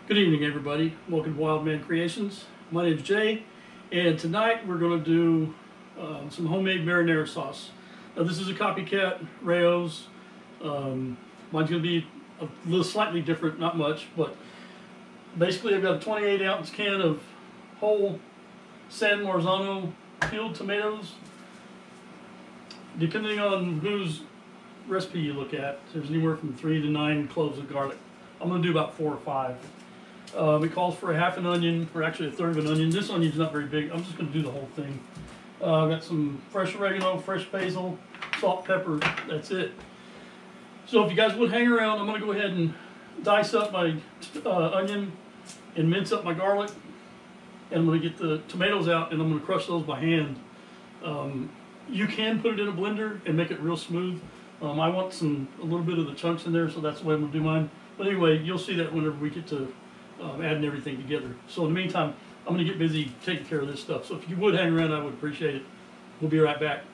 Good evening, everybody. Welcome to Wild Man Creations. My name is Jay, and tonight we're going to do some homemade marinara sauce. Now, this is a copycat, RAO's. Mine's going to be a little slightly different, not much, but basically I've got a 28-ounce can of whole San Marzano peeled tomatoes. Depending on whose recipe you look at, there's anywhere from 3 to 9 cloves of garlic. I'm going to do about 4 or 5. It calls for a half an onion, or actually a third of an onion. This onion's not very big. I'm just going to do the whole thing. I've got some fresh oregano, fresh basil, salt, pepper. That's it. So if you guys would hang around, I'm going to go ahead and dice up my onion and mince up my garlic. And I'm going to get the tomatoes out, and I'm going to crush those by hand. You can put it in a blender and make it real smooth. I want a little bit of the chunks in there, so that's the way I'm going to do mine. But anyway, you'll see that whenever we get to adding everything together. So in the meantime, I'm going to get busy taking care of this stuff. So if you would hang around, I would appreciate it. We'll be right back.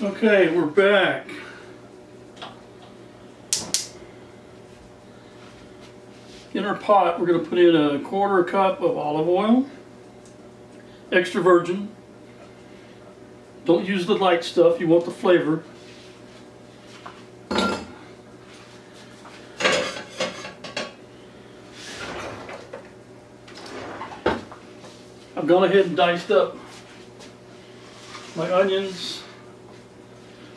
Okay, we're back. In our pot, we're going to put in a 1/4 cup of olive oil, extra virgin. Don't use the light stuff, you want the flavor. I've gone ahead and diced up my onions,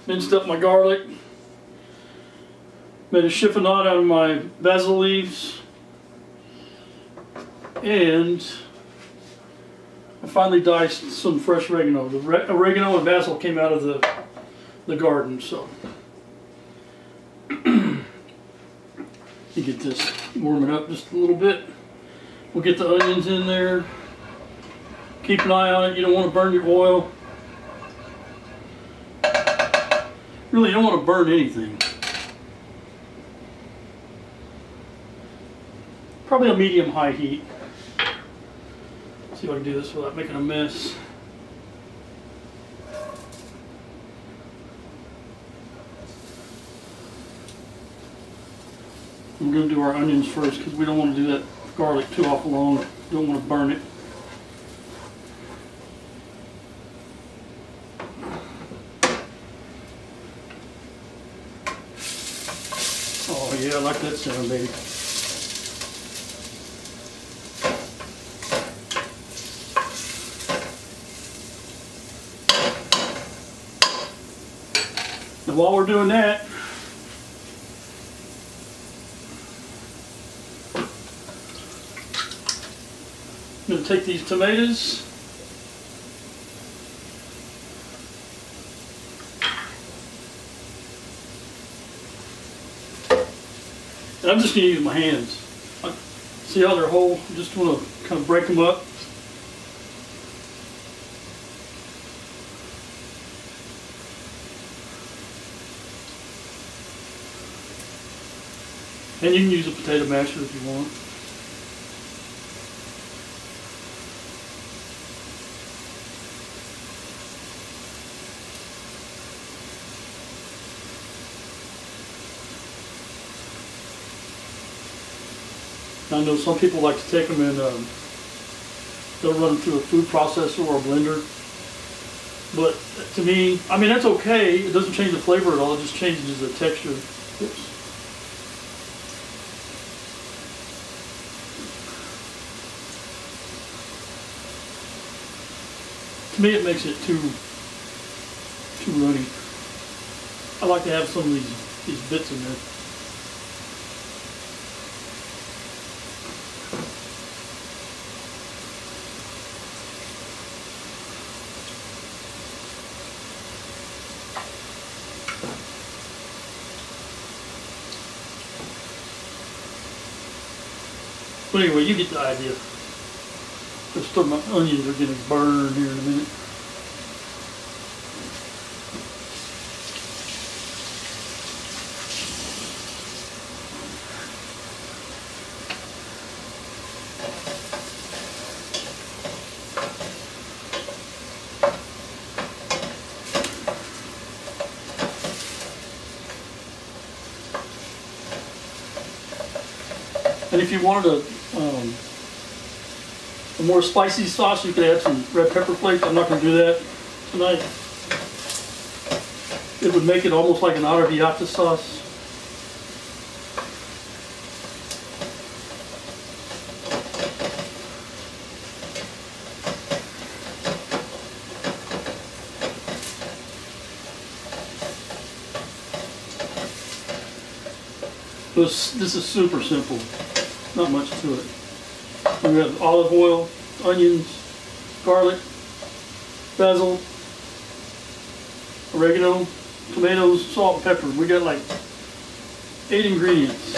minced up my garlic, made a chiffonade out of my basil leaves, and I finally diced some fresh oregano. The oregano and basil came out of the garden, so you get this warming up just a little bit. We'll get the onions in there. Keep an eye on it. You don't want to burn your oil. Really, you don't want to burn anything. Probably a medium-high heat. See if I can do this without making a mess. I'm going to do our onions first because we don't want to do that garlic too awful long. We don't want to burn it. Oh yeah, I like that sound, baby. And while we're doing that, I'm going to take these tomatoes and I'm just going to use my hands. See how they're whole? I just want to kind of break them up. And you can use a potato masher if you want. I know some people like to take them and they'll run them through a food processor or a blender. But to me, I mean, that's okay. It doesn't change the flavor at all. It just changes the texture. Oops. To me, it makes it too runny. I like to have some of these bits in there. But anyway, you get the idea. Just my onions are going to burn here in a minute. And if you wanted a more spicy sauce, you could add some red pepper flakes. I'm not going to do that tonight. It would make it almost like an arrabbiata sauce. This is super simple, not much to it. We have olive oil, onions, garlic, basil, oregano, tomatoes, salt, and pepper. We got like 8 ingredients.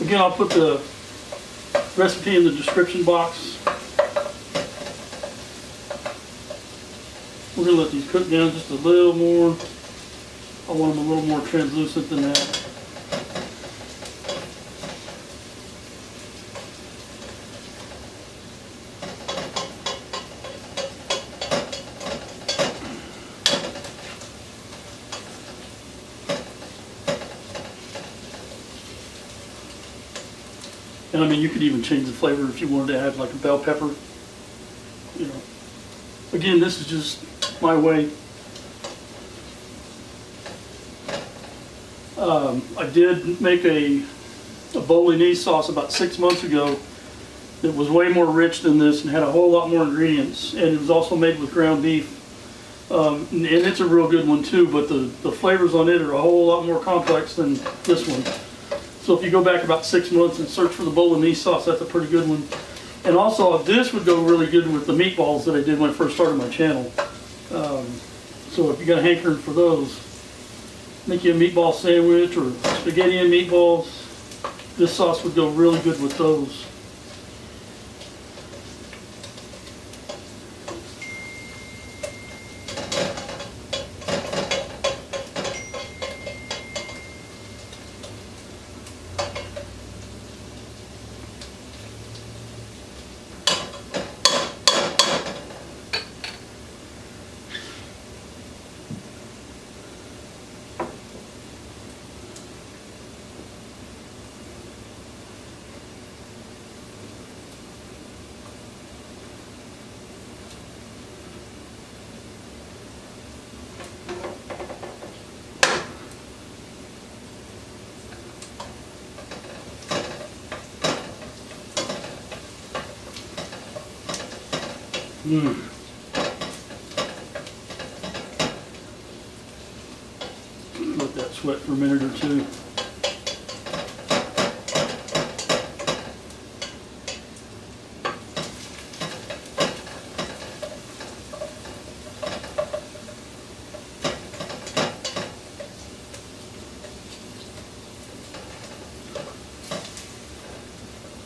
Again, I'll put the recipe in the description box. We're going to let these cook down just a little more. I want them a little more translucent than that. And I mean, you could even change the flavor if you wanted to add like a bell pepper. You know, again, this is just my way. I did make a bolognese sauce about 6 months ago that was way more rich than this and had a whole lot more ingredients. And it was also made with ground beef. And it's a real good one too, but the flavors on it are a whole lot more complex than this one. So if you go back about 6 months and search for the bolognese sauce, that's a pretty good one. And also, this would go really good with the meatballs that I did when I first started my channel. So if you got a hankering for those, make you a meatball sandwich or spaghetti and meatballs, this sauce would go really good with those. Let that sweat for a minute or two.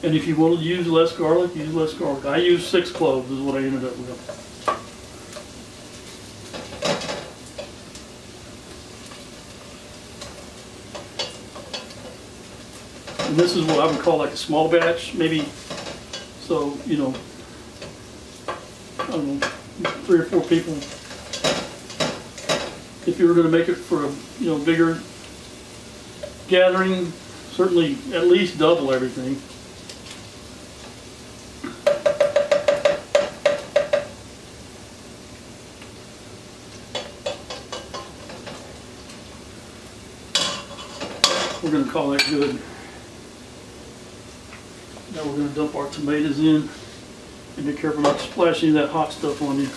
And if you want to use less garlic, use less garlic. I use 6 cloves is what I ended up with. And this is what I would call like a small batch, maybe, so, you know, I don't know, 3 or 4 people. If you were going to make it for a, you know, bigger gathering, certainly at least double everything. We're going to call that good. Now we're going to dump our tomatoes in and be careful not to splash any of that hot stuff on you.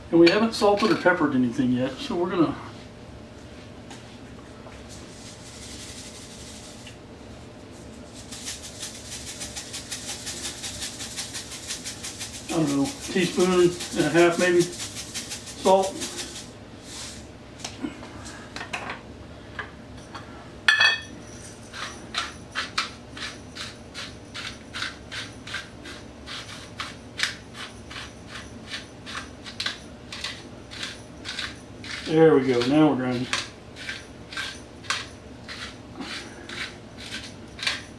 And we haven't salted or peppered anything yet, so we're gonna I don't know, teaspoon and a half maybe salt. There we go, now we're grinding.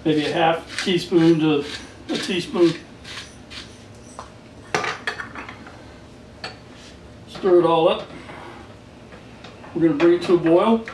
Maybe a half teaspoon to a teaspoon. Stir it all up. We're going to bring it to a boil.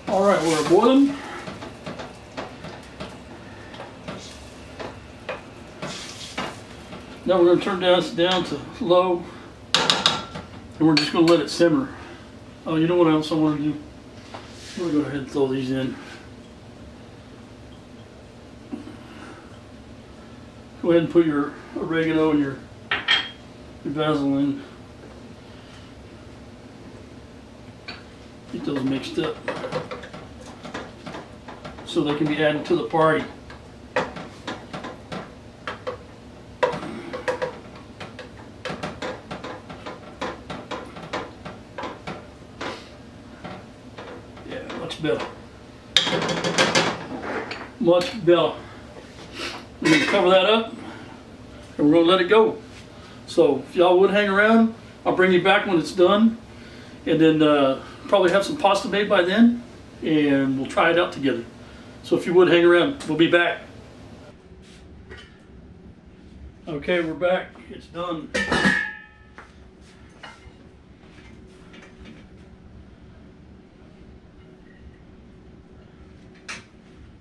All right, we're boiling. Now we're going to turn this down to low, and we're just going to let it simmer. Oh, you know what else I want to do? I'm going to go ahead and throw these in. Go ahead and put your oregano and your basil in. Get those mixed up so they can be added to the party. Yeah, much better. Much better. We're going to cover that up and we're going to let it go. So if y'all would hang around, I'll bring you back when it's done, and then probably have some pasta made by then, and we'll try it out together. So if you would hang around, we'll be back. Okay, we're back. It's done.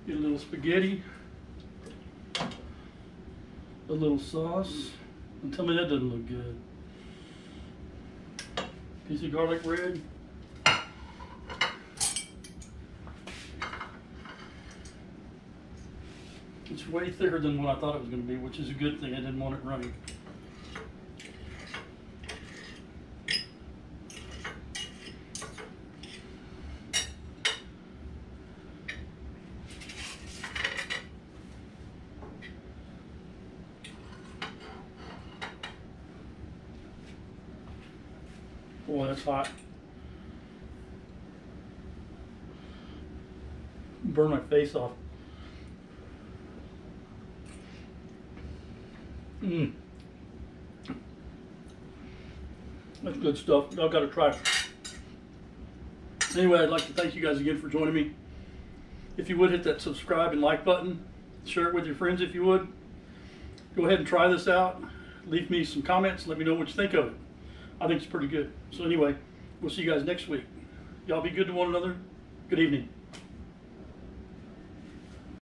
Get a little spaghetti, a little sauce, and tell me that doesn't look good. Piece of garlic bread. It's way thicker than what I thought it was going to be, which is a good thing. I didn't want it running. Boy, that's hot. Burn my face off. That's good stuff. Y'all got to try it. Anyway, I'd like to thank you guys again for joining me. If you would, hit that subscribe and like button. Share it with your friends if you would. Go ahead and try this out. Leave me some comments. Let me know what you think of it. I think it's pretty good. So anyway, we'll see you guys next week. Y'all be good to one another. Good evening.